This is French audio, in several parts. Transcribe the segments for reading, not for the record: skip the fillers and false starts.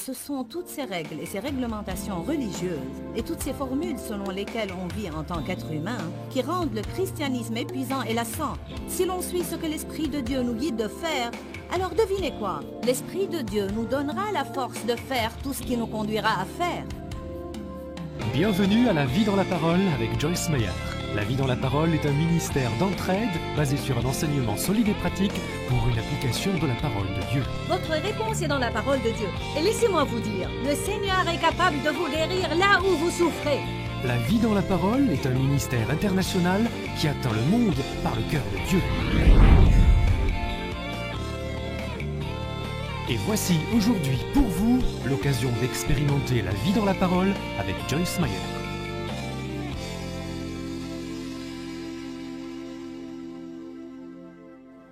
Ce sont toutes ces règles et ces réglementations religieuses et toutes ces formules selon lesquelles on vit en tant qu'être humain qui rendent le christianisme épuisant et lassant. Si l'on suit ce que l'Esprit de Dieu nous guide de faire, alors devinez quoi? L'Esprit de Dieu nous donnera la force de faire tout ce qui nous conduira à faire. Bienvenue à La Vie dans la Parole avec Joyce Meyer. La Vie dans la Parole est un ministère d'entraide basé sur un enseignement solide et pratique pour une application de la parole de Dieu. Votre réponse est dans la parole de Dieu. Et laissez-moi vous dire, le Seigneur est capable de vous guérir là où vous souffrez. La Vie dans la Parole est un ministère international qui atteint le monde par le cœur de Dieu. Et voici aujourd'hui pour vous l'occasion d'expérimenter la vie dans la parole avec Joyce Meyer.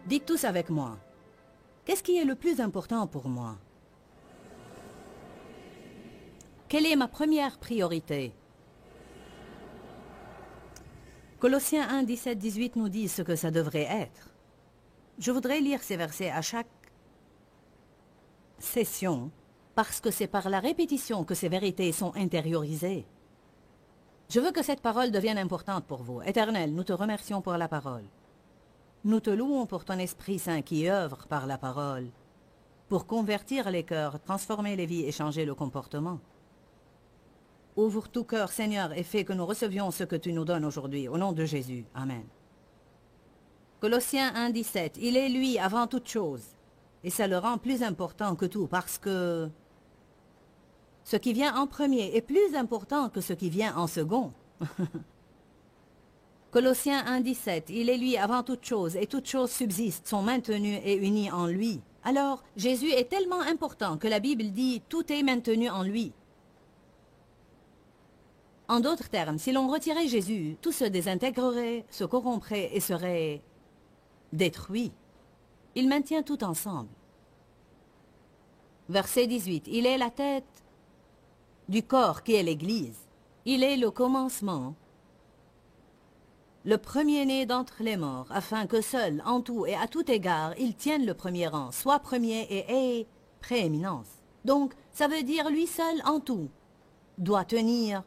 Dites tous avec moi. Qu'est-ce qui est le plus important pour moi? Quelle est ma première priorité? Colossiens 1, 17, 18 nous dit ce que ça devrait être. Je voudrais lire ces versets à chaque session, parce que c'est par la répétition que ces vérités sont intériorisées. Je veux que cette parole devienne importante pour vous. Éternel, nous te remercions pour la parole. Nous te louons pour ton Esprit Saint qui œuvre par la parole, pour convertir les cœurs, transformer les vies et changer le comportement. Ouvre tout cœur, Seigneur, et fais que nous recevions ce que tu nous donnes aujourd'hui. Au nom de Jésus. Amen. Colossiens 1, 17. Il est lui avant toute chose. Et ça le rend plus important que tout parce que ce qui vient en premier est plus important que ce qui vient en second. Colossiens 1, 17. Il est lui avant toute chose et toutes choses subsistent, sont maintenues et unies en lui. Alors, Jésus est tellement important que la Bible dit « tout est maintenu en lui ». En d'autres termes, si l'on retirait Jésus, tout se désintégrerait, se corromprait et serait détruit. Il maintient tout ensemble. Verset 18. Il est la tête du corps qui est l'Église. Il est le commencement, le premier-né d'entre les morts, afin que seul, en tout et à tout égard, il tienne le premier rang, soit premier et ait prééminence. Donc, ça veut dire lui seul en tout doit tenir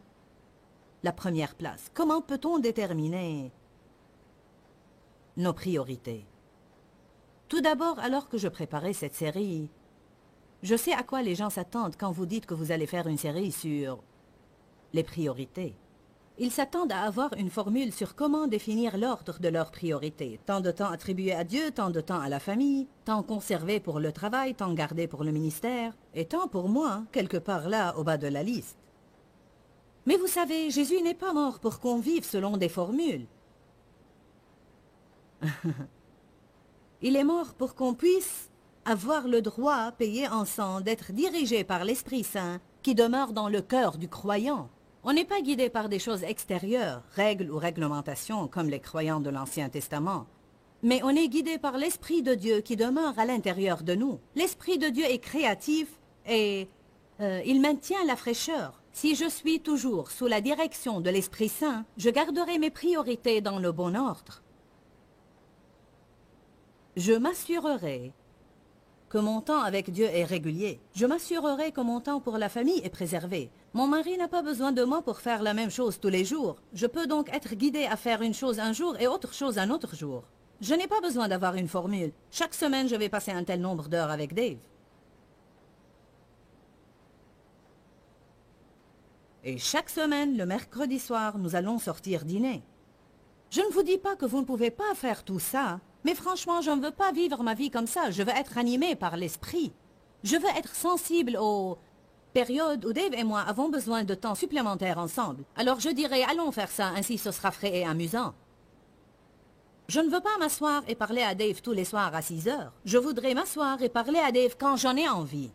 la première place. Comment peut-on déterminer nos priorités? Tout d'abord, alors que je préparais cette série, je sais à quoi les gens s'attendent quand vous dites que vous allez faire une série sur les priorités. Ils s'attendent à avoir une formule sur comment définir l'ordre de leurs priorités. Tant de temps attribué à Dieu, tant de temps à la famille, temps conservé pour le travail, temps gardé pour le ministère, et temps pour moi, quelque part là, au bas de la liste. Mais vous savez, Jésus n'est pas mort pour qu'on vive selon des formules. Il est mort pour qu'on puisse avoir le droit, payé en sang, d'être dirigé par l'Esprit Saint qui demeure dans le cœur du croyant. On n'est pas guidé par des choses extérieures, règles ou réglementations comme les croyants de l'Ancien Testament. Mais on est guidé par l'Esprit de Dieu qui demeure à l'intérieur de nous. L'Esprit de Dieu est créatif et il maintient la fraîcheur. Si je suis toujours sous la direction de l'Esprit Saint, je garderai mes priorités dans le bon ordre. Je m'assurerai que mon temps avec Dieu est régulier. Je m'assurerai que mon temps pour la famille est préservé. Mon mari n'a pas besoin de moi pour faire la même chose tous les jours. Je peux donc être guidée à faire une chose un jour et autre chose un autre jour. Je n'ai pas besoin d'avoir une formule. Chaque semaine, je vais passer un tel nombre d'heures avec Dave. Et chaque semaine, le mercredi soir, nous allons sortir dîner. Je ne vous dis pas que vous ne pouvez pas faire tout ça, mais franchement, je ne veux pas vivre ma vie comme ça. Je veux être animée par l'esprit. Je veux être sensible aux périodes où Dave et moi avons besoin de temps supplémentaire ensemble. Alors je dirais, allons faire ça, ainsi ce sera frais et amusant. Je ne veux pas m'asseoir et parler à Dave tous les soirs à 6 heures. Je voudrais m'asseoir et parler à Dave quand j'en ai envie.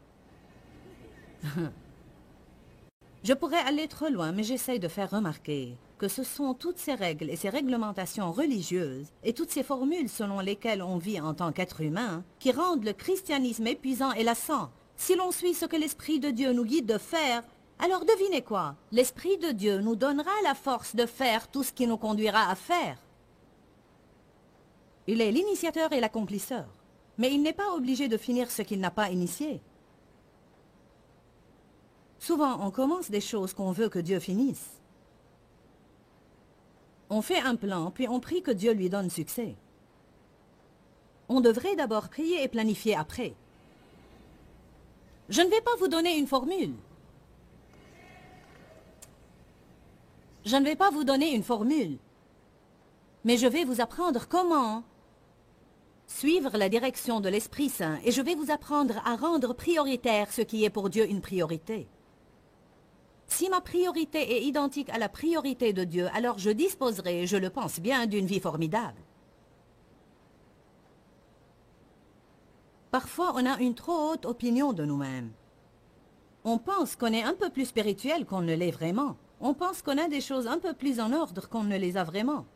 Je pourrais aller trop loin, mais j'essaye de faire remarquer que ce sont toutes ces règles et ces réglementations religieuses et toutes ces formules selon lesquelles on vit en tant qu'être humain qui rendent le christianisme épuisant et lassant. Si l'on suit ce que l'Esprit de Dieu nous guide de faire, alors devinez quoi? L'Esprit de Dieu nous donnera la force de faire tout ce qui nous conduira à faire. Il est l'initiateur et l'accomplisseur, mais il n'est pas obligé de finir ce qu'il n'a pas initié. Souvent, on commence des choses qu'on veut que Dieu finisse. On fait un plan, puis on prie que Dieu lui donne succès. On devrait d'abord prier et planifier après. Je ne vais pas vous donner une formule. Je ne vais pas vous donner une formule. Mais je vais vous apprendre comment suivre la direction de l'Esprit Saint et je vais vous apprendre à rendre prioritaire ce qui est pour Dieu une priorité. Si ma priorité est identique à la priorité de Dieu, alors je disposerai, je le pense bien, d'une vie formidable. Parfois, on a une trop haute opinion de nous-mêmes. On pense qu'on est un peu plus spirituel qu'on ne l'est vraiment. On pense qu'on a des choses un peu plus en ordre qu'on ne les a vraiment.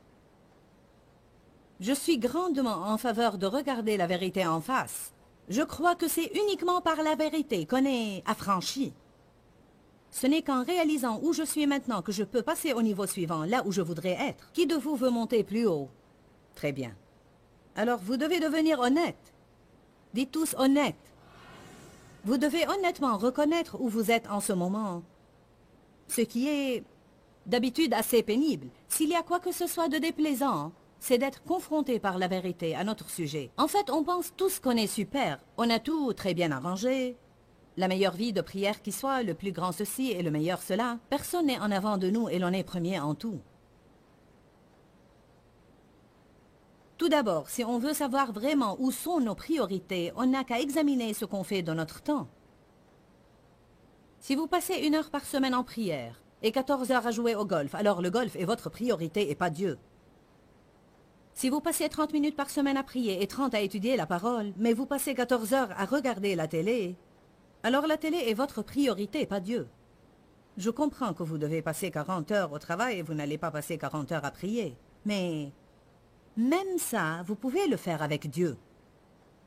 Je suis grandement en faveur de regarder la vérité en face. Je crois que c'est uniquement par la vérité qu'on est affranchi. Ce n'est qu'en réalisant où je suis maintenant que je peux passer au niveau suivant, là où je voudrais être. Qui de vous veut monter plus haut? Très bien. Alors vous devez devenir honnête. Dites tous honnête. Vous devez honnêtement reconnaître où vous êtes en ce moment. Ce qui est d'habitude assez pénible. S'il y a quoi que ce soit de déplaisant, c'est d'être confronté par la vérité à notre sujet. En fait, on pense tous qu'on est super. On a tout très bien arrangé. La meilleure vie de prière qui soit, le plus grand ceci et le meilleur cela. Personne n'est en avant de nous et l'on est premier en tout. Tout d'abord, si on veut savoir vraiment où sont nos priorités, on n'a qu'à examiner ce qu'on fait de notre temps. Si vous passez 1 heure par semaine en prière et 14 heures à jouer au golf, alors le golf est votre priorité et pas Dieu. Si vous passez 30 minutes par semaine à prier et 30 à étudier la parole, mais vous passez 14 heures à regarder la télé, alors la télé est votre priorité, pas Dieu. Je comprends que vous devez passer 40 heures au travail et vous n'allez pas passer 40 heures à prier. Mais même ça, vous pouvez le faire avec Dieu.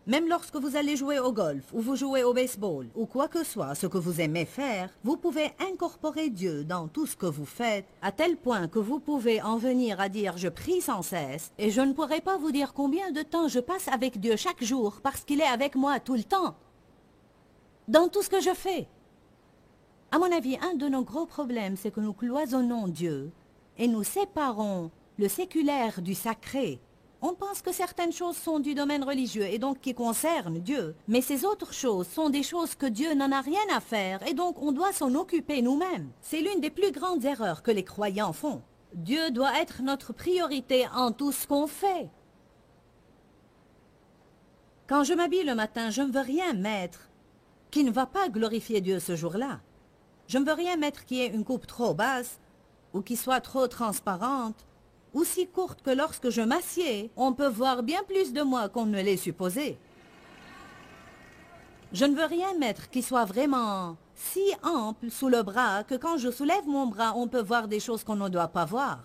Même lorsque vous allez jouer au golf, ou vous jouez au baseball, ou quoi que soit ce que vous aimez faire, vous pouvez incorporer Dieu dans tout ce que vous faites, à tel point que vous pouvez en venir à dire « je prie sans cesse » et je ne pourrai pas vous dire combien de temps je passe avec Dieu chaque jour parce qu'il est avec moi tout le temps. Dans tout ce que je fais. À mon avis, un de nos gros problèmes, c'est que nous cloisonnons Dieu et nous séparons le séculaire du sacré. On pense que certaines choses sont du domaine religieux et donc qui concernent Dieu. Mais ces autres choses sont des choses que Dieu n'en a rien à faire et donc on doit s'en occuper nous-mêmes. C'est l'une des plus grandes erreurs que les croyants font. Dieu doit être notre priorité en tout ce qu'on fait. Quand je m'habille le matin, je ne veux rien mettre qui ne va pas glorifier Dieu ce jour-là. Je ne veux rien mettre qui ait une coupe trop basse ou qui soit trop transparente ou si courte que lorsque je m'assieds, on peut voir bien plus de moi qu'on ne l'est supposé. Je ne veux rien mettre qui soit vraiment si ample sous le bras que quand je soulève mon bras, on peut voir des choses qu'on ne doit pas voir.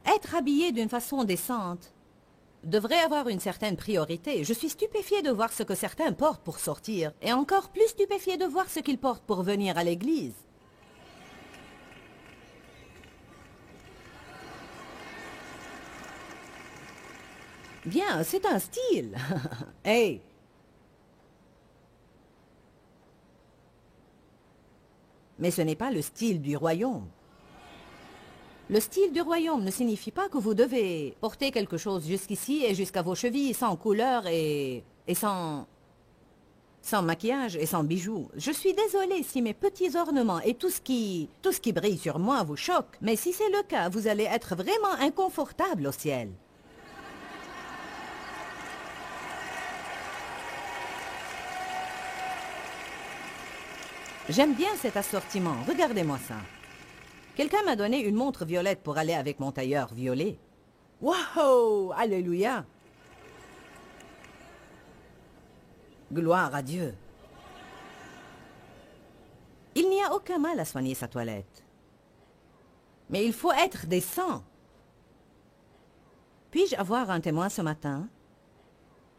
Être habillé d'une façon décente devrait avoir une certaine priorité. Je suis stupéfiée de voir ce que certains portent pour sortir, et encore plus stupéfiée de voir ce qu'ils portent pour venir à l'église. Bien, c'est un style. Hey! Mais ce n'est pas le style du royaume. Le style du royaume ne signifie pas que vous devez porter quelque chose jusqu'ici et jusqu'à vos chevilles sans couleur et sans maquillage et sans bijoux. Je suis désolée si mes petits ornements et tout ce qui brille sur moi vous choque, mais si c'est le cas, vous allez être vraiment inconfortable au ciel. J'aime bien cet assortiment, regardez-moi ça. Quelqu'un m'a donné une montre violette pour aller avec mon tailleur violet. Wow! Alléluia! Gloire à Dieu! Il n'y a aucun mal à soigner sa toilette. Mais il faut être décent. Puis-je avoir un témoin ce matin?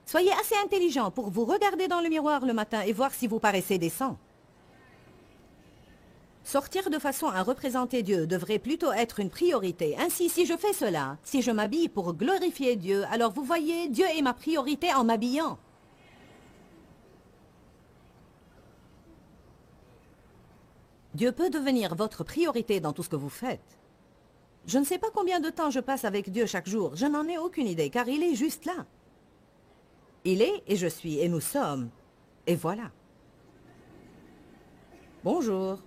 Soyez assez intelligent pour vous regarder dans le miroir le matin et voir si vous paraissez décent. Sortir de façon à représenter Dieu devrait plutôt être une priorité. Ainsi, si je fais cela, si je m'habille pour glorifier Dieu, alors vous voyez, Dieu est ma priorité en m'habillant. Dieu peut devenir votre priorité dans tout ce que vous faites. Je ne sais pas combien de temps je passe avec Dieu chaque jour. Je n'en ai aucune idée, car il est juste là. Il est, et je suis, et nous sommes. Et voilà. Bonjour.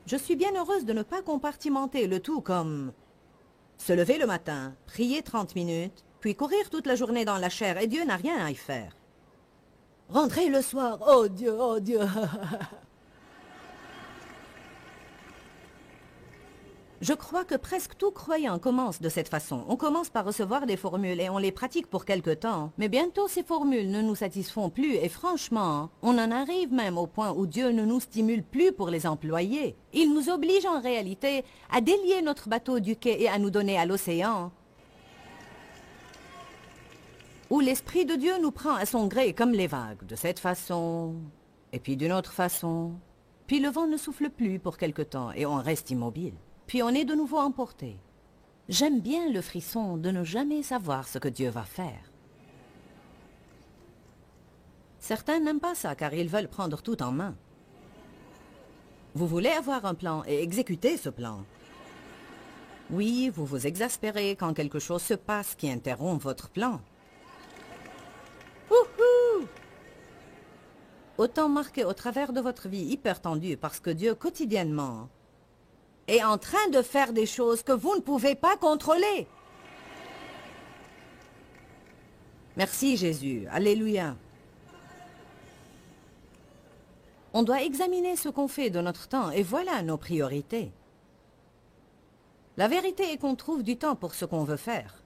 Je suis bien heureuse de ne pas compartimenter le tout comme se lever le matin, prier 30 minutes, puis courir toute la journée dans la chair, et Dieu n'a rien à y faire. Rentrer le soir, oh Dieu, oh Dieu. Je crois que presque tout croyant commence de cette façon. On commence par recevoir des formules et on les pratique pour quelque temps. Mais bientôt ces formules ne nous satisfont plus et franchement, on en arrive même au point où Dieu ne nous stimule plus pour les employer. Il nous oblige en réalité à délier notre bateau du quai et à nous donner à l'océan, où l'Esprit de Dieu nous prend à son gré comme les vagues, de cette façon, et puis d'une autre façon. Puis le vent ne souffle plus pour quelque temps et on reste immobile. Puis on est de nouveau emporté. J'aime bien le frisson de ne jamais savoir ce que Dieu va faire. Certains n'aiment pas ça car ils veulent prendre tout en main. Vous voulez avoir un plan et exécuter ce plan. Oui, vous vous exaspérez quand quelque chose se passe qui interrompt votre plan. Wouhou! Autant marqué au travers de votre vie hyper tendue parce que Dieu quotidiennement est en train de faire des choses que vous ne pouvez pas contrôler. Merci Jésus. Alléluia. On doit examiner ce qu'on fait de notre temps et voilà nos priorités. La vérité est qu'on trouve du temps pour ce qu'on veut faire.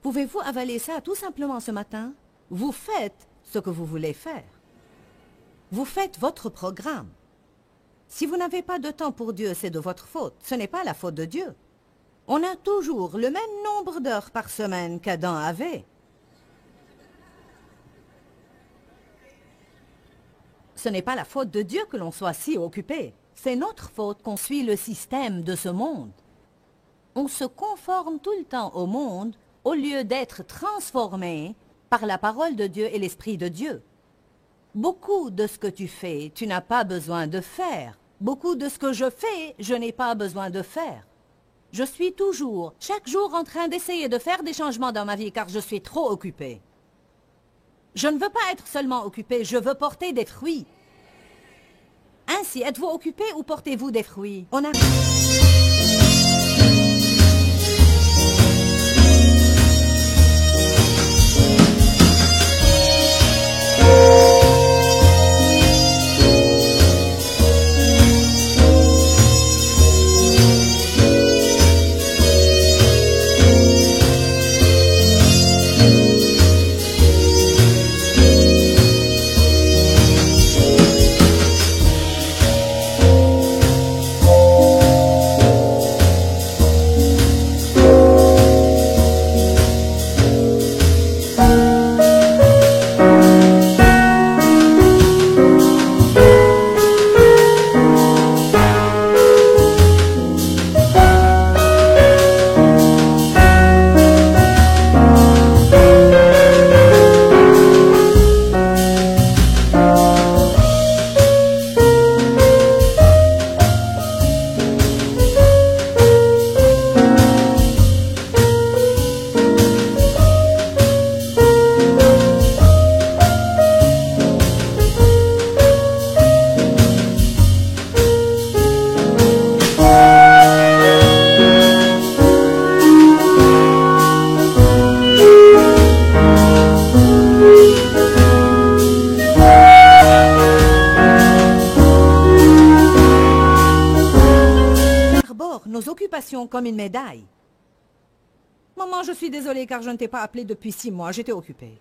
Pouvez-vous avaler ça tout simplement ce matin? Vous faites ce que vous voulez faire. Vous faites votre programme. Si vous n'avez pas de temps pour Dieu, c'est de votre faute. Ce n'est pas la faute de Dieu. On a toujours le même nombre d'heures par semaine qu'Adam avait. Ce n'est pas la faute de Dieu que l'on soit si occupé. C'est notre faute qu'on suit le système de ce monde. On se conforme tout le temps au monde au lieu d'être transformé par la parole de Dieu et l'Esprit de Dieu. Beaucoup de ce que tu fais, tu n'as pas besoin de faire. Beaucoup de ce que je fais, je n'ai pas besoin de faire. Je suis toujours, chaque jour en train d'essayer de faire des changements dans ma vie car je suis trop occupé. Je ne veux pas être seulement occupé, je veux porter des fruits. Ainsi, êtes-vous occupé ou portez-vous des fruits? On a... comme une médaille. Maman, je suis désolée car je ne t'ai pas appelé depuis 6 mois, j'étais occupée.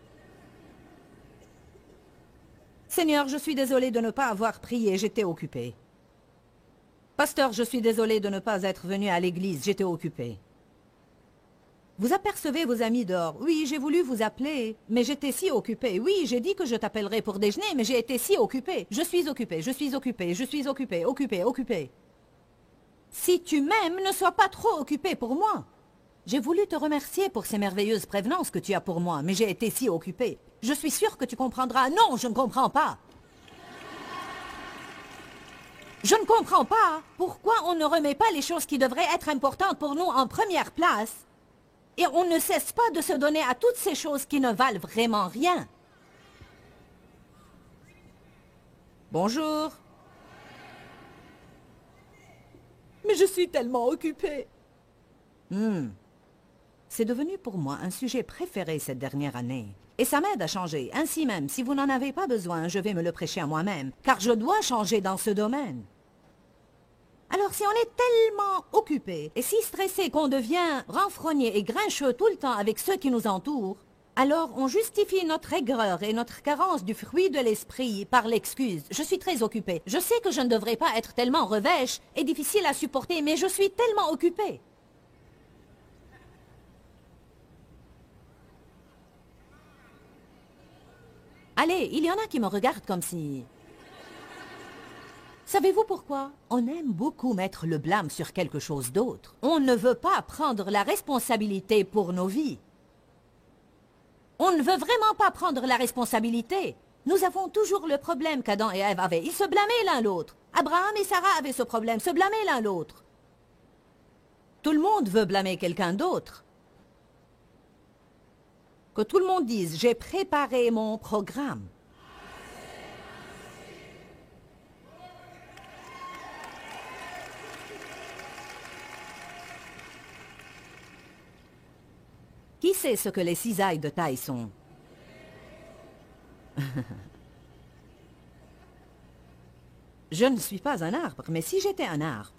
Seigneur, je suis désolée de ne pas avoir prié, j'étais occupée. Pasteur, je suis désolée de ne pas être venu à l'église, j'étais occupée. Vous apercevez vos amis dehors. Oui, j'ai voulu vous appeler, mais j'étais si occupée. Oui, j'ai dit que je t'appellerai pour déjeuner, mais j'ai été si occupée. Je suis occupée, je suis occupée, je suis occupée, occupée. Si tu m'aimes, ne sois pas trop occupé pour moi. J'ai voulu te remercier pour ces merveilleuses prévenances que tu as pour moi, mais j'ai été si occupée. Je suis sûre que tu comprendras. Non, je ne comprends pas. Je ne comprends pas pourquoi on ne remet pas les choses qui devraient être importantes pour nous en première place. Et on ne cesse pas de se donner à toutes ces choses qui ne valent vraiment rien. Bonjour. Mais je suis tellement occupée. C'est devenu pour moi un sujet préféré cette dernière année. Et ça m'aide à changer. Ainsi même, si vous n'en avez pas besoin, je vais me le prêcher à moi-même, car je dois changer dans ce domaine. Alors si on est tellement occupé et si stressé qu'on devient renfrogné et grincheux tout le temps avec ceux qui nous entourent, alors on justifie notre aigreur et notre carence du fruit de l'esprit par l'excuse « Je suis très occupé. Je sais que je ne devrais pas être tellement revêche et difficile à supporter, mais je suis tellement occupé. » Allez, il y en a qui me regardent comme si... Savez-vous pourquoi? On aime beaucoup mettre le blâme sur quelque chose d'autre. On ne veut pas prendre la responsabilité pour nos vies. On ne veut vraiment pas prendre la responsabilité. Nous avons toujours le problème qu'Adam et Ève avaient. Ils se blâmaient l'un l'autre. Abraham et Sarah avaient ce problème, se blâmaient l'un l'autre. Tout le monde veut blâmer quelqu'un d'autre. Que tout le monde dise « J'ai préparé mon programme ». Qui sait ce que les cisailles de taille sont? Je ne suis pas un arbre, mais si j'étais un arbre,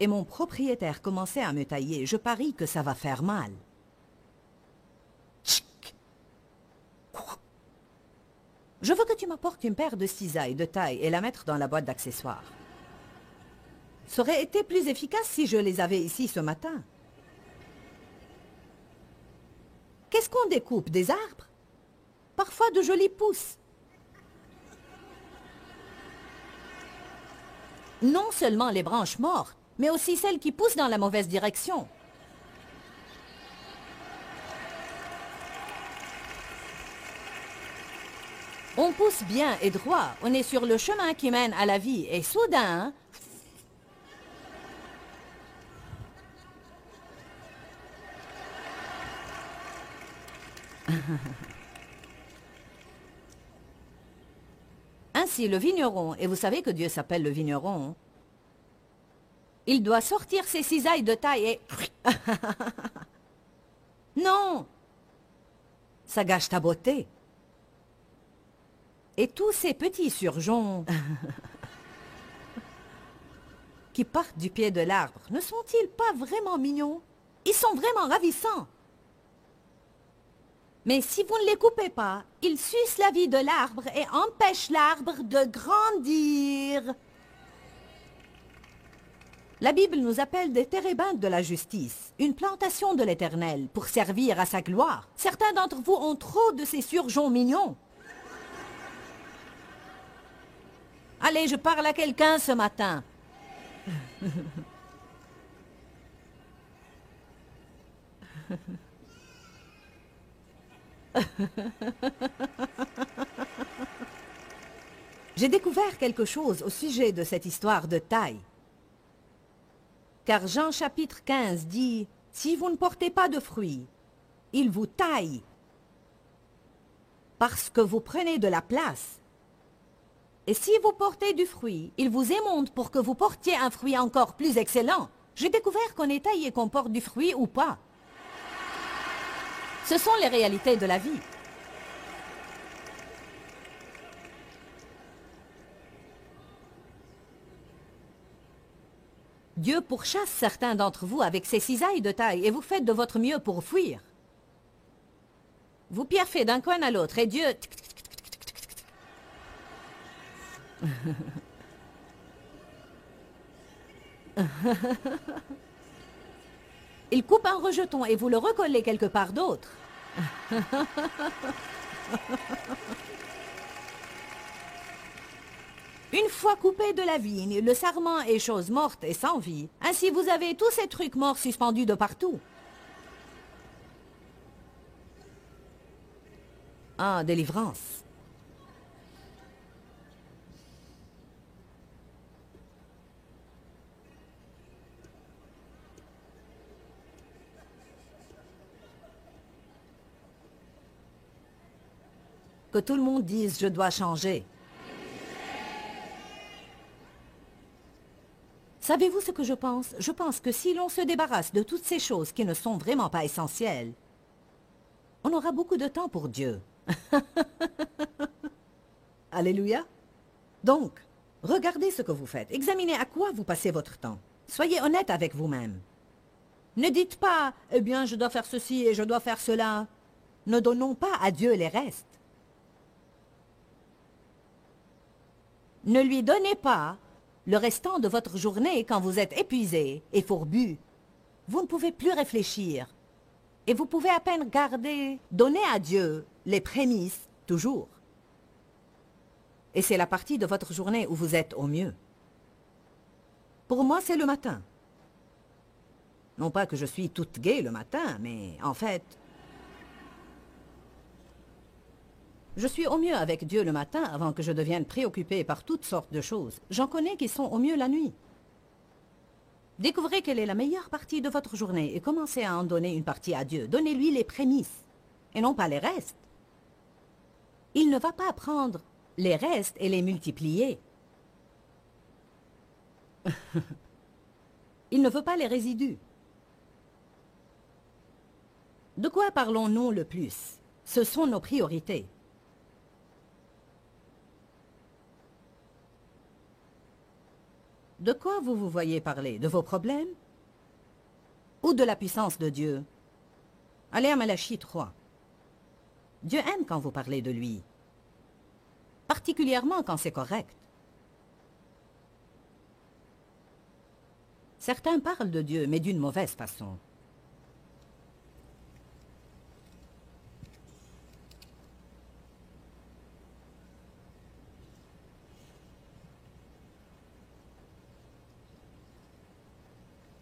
et mon propriétaire commençait à me tailler, je parie que ça va faire mal. Tchic. Je veux que tu m'apportes une paire de cisailles de taille et la mettre dans la boîte d'accessoires. Ça aurait été plus efficace si je les avais ici ce matin. Qu'est-ce qu'on découpe? Des arbres? Parfois de jolies pousses. Non seulement les branches mortes, mais aussi celles qui poussent dans la mauvaise direction. On pousse bien et droit, on est sur le chemin qui mène à la vie, et soudain... Ainsi, le vigneron, et vous savez que Dieu s'appelle le vigneron, il doit sortir ses cisailles de taille et... Non! Ça gâche ta beauté. Et tous ces petits surgeons qui partent du pied de l'arbre, ne sont-ils pas vraiment mignons? Ils sont vraiment ravissants. Mais si vous ne les coupez pas, ils sucent la vie de l'arbre et empêchent l'arbre de grandir. La Bible nous appelle des térébintes de la justice, une plantation de l'Éternel, pour servir à sa gloire. Certains d'entre vous ont trop de ces surgeons mignons. Allez, je parle à quelqu'un ce matin. J'ai découvert quelque chose au sujet de cette histoire de taille. Car Jean chapitre 15 dit, « Si vous ne portez pas de fruits, il vous taille, parce que vous prenez de la place. Et si vous portez du fruit, il vous émonte pour que vous portiez un fruit encore plus excellent. » J'ai découvert qu'on est taillé, qu'on porte du fruit ou pas. Ce sont les réalités de la vie. Dieu pourchasse certains d'entre vous avec ses cisailles de taille et vous faites de votre mieux pour fuir. Vous piaffez d'un coin à l'autre et Dieu... Il coupe un rejeton et vous le recollez quelque part d'autre. Une fois coupé de la vigne, le sarment est chose morte et sans vie. Ainsi vous avez tous ces trucs morts suspendus de partout. Ah, délivrance. que tout le monde dise « je dois changer ». Savez-vous ce que je pense? Je pense que si l'on se débarrasse de toutes ces choses qui ne sont vraiment pas essentielles, on aura beaucoup de temps pour Dieu. Alléluia. Donc, regardez ce que vous faites. Examinez à quoi vous passez votre temps. Soyez honnête avec vous-même. Ne dites pas « Eh bien, je dois faire ceci et je dois faire cela ». Ne donnons pas à Dieu les restes. Ne lui donnez pas le restant de votre journée quand vous êtes épuisé et fourbu. Vous ne pouvez plus réfléchir. Et vous pouvez à peine donner à Dieu les prémices, toujours. Et c'est la partie de votre journée où vous êtes au mieux. Pour moi, c'est le matin. Non pas que je suis toute gaie le matin, mais en fait, je suis au mieux avec Dieu le matin avant que je devienne préoccupée par toutes sortes de choses. J'en connais qui sont au mieux la nuit. Découvrez quelle est la meilleure partie de votre journée et commencez à en donner une partie à Dieu. Donnez-lui les prémices et non pas les restes. Il ne va pas prendre les restes et les multiplier. Il ne veut pas les résidus. De quoi parlons-nous le plus? Ce sont nos priorités. De quoi vous voyez parler? De vos problèmes? Ou de la puissance de Dieu? Allez à Malachie 3. Dieu aime quand vous parlez de lui, particulièrement quand c'est correct. Certains parlent de Dieu, mais d'une mauvaise façon.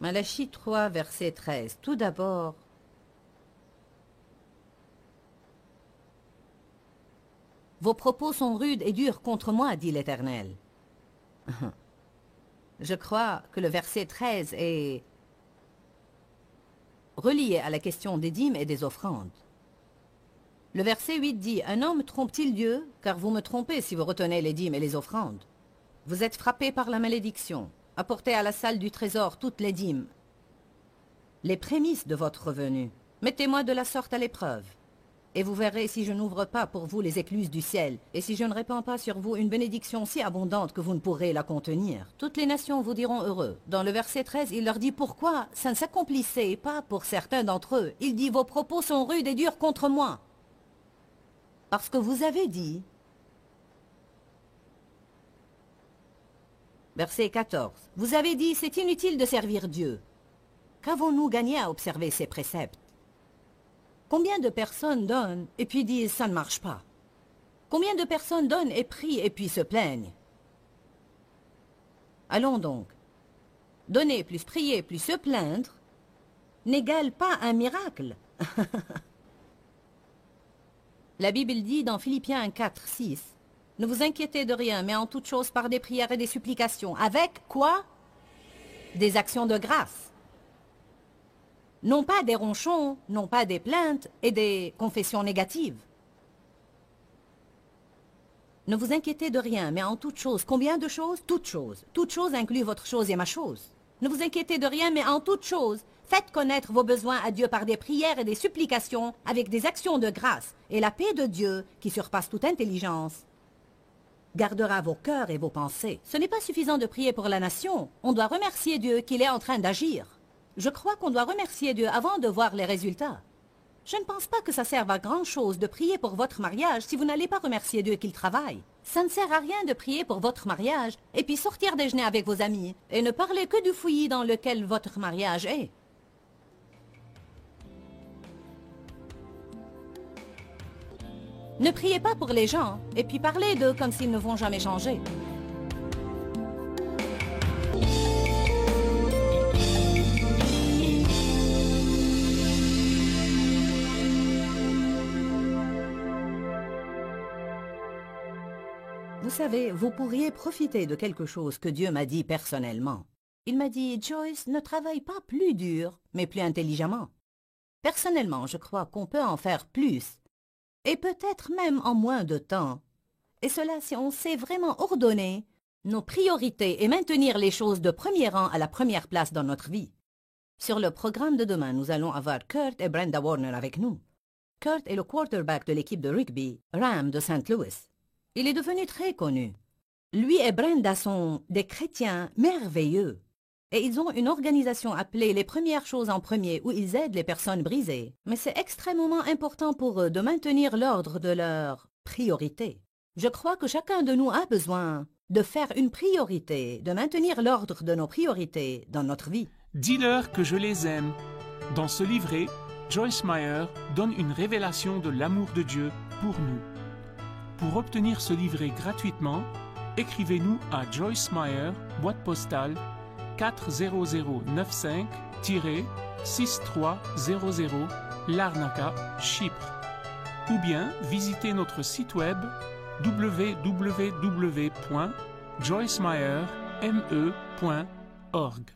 Malachie 3, verset 13. Tout d'abord, vos propos sont rudes et durs contre moi, dit l'Éternel. Je crois que le verset 13 est relié à la question des dîmes et des offrandes. Le verset 8 dit « Un homme trompe-t-il Dieu? Car vous me trompez si vous retenez les dîmes et les offrandes. Vous êtes frappés par la malédiction. Apportez à la salle du trésor toutes les dîmes, les prémices de votre revenu. Mettez-moi de la sorte à l'épreuve. Et vous verrez si je n'ouvre pas pour vous les écluses du ciel, et si je ne répands pas sur vous une bénédiction si abondante que vous ne pourrez la contenir. Toutes les nations vous diront heureux. » Dans le verset 13, il leur dit pourquoi ça ne s'accomplissait pas pour certains d'entre eux. Il dit « Vos propos sont rudes et durs contre moi. » Parce que vous avez dit, verset 14, « Vous avez dit, c'est inutile de servir Dieu. Qu'avons-nous gagné à observer ses préceptes? Combien de personnes donnent et puis disent, ça ne marche pas? Combien de personnes donnent et prient et puis se plaignent? Allons donc. Donner plus prier plus se plaindre n'égale pas un miracle. » La Bible dit dans Philippiens 4, 6, « Ne vous inquiétez de rien, mais en toute chose par des prières et des supplications. » Avec quoi? Des actions de grâce. Non pas des ronchons, non pas des plaintes et des confessions négatives. Ne vous inquiétez de rien, mais en toute chose. Combien de choses? Toutes choses. Toute chose inclut votre chose et ma chose. Ne vous inquiétez de rien, mais en toute chose, faites connaître vos besoins à Dieu par des prières et des supplications avec des actions de grâce. Et la paix de Dieu, qui surpasse toute intelligence, gardera vos cœurs et vos pensées. Ce n'est pas suffisant de prier pour la nation. On doit remercier Dieu qu'il est en train d'agir. Je crois qu'on doit remercier Dieu avant de voir les résultats. Je ne pense pas que ça serve à grand-chose de prier pour votre mariage si vous n'allez pas remercier Dieu qu'il travaille. Ça ne sert à rien de prier pour votre mariage et puis sortir déjeuner avec vos amis et ne parler que du fouillis dans lequel votre mariage est. Ne priez pas pour les gens et puis parlez d'eux comme s'ils ne vont jamais changer. Vous savez, vous pourriez profiter de quelque chose que Dieu m'a dit personnellement. Il m'a dit, Joyce, ne travaille pas plus dur, mais plus intelligemment. Personnellement, je crois qu'on peut en faire plus et peut-être même en moins de temps. Et cela si on sait vraiment ordonner nos priorités et maintenir les choses de premier rang à la première place dans notre vie. Sur le programme de demain, nous allons avoir Kurt et Brenda Warner avec nous. Kurt est le quarterback de l'équipe de rugby Rams de St. Louis. Il est devenu très connu. Lui et Brenda sont des chrétiens merveilleux. Et ils ont une organisation appelée Les Premières Choses en Premier où ils aident les personnes brisées. Mais c'est extrêmement important pour eux de maintenir l'ordre de leurs priorités. Je crois que chacun de nous a besoin de faire une priorité, de maintenir l'ordre de nos priorités dans notre vie. Dis-leur que je les aime. Dans ce livret, Joyce Meyer donne une révélation de l'amour de Dieu pour nous. Pour obtenir ce livret gratuitement, écrivez-nous à Joyce Meyer, boîte postale 40095-6300 Larnaca, Chypre. Ou bien visitez notre site web www.joycemeyer.org.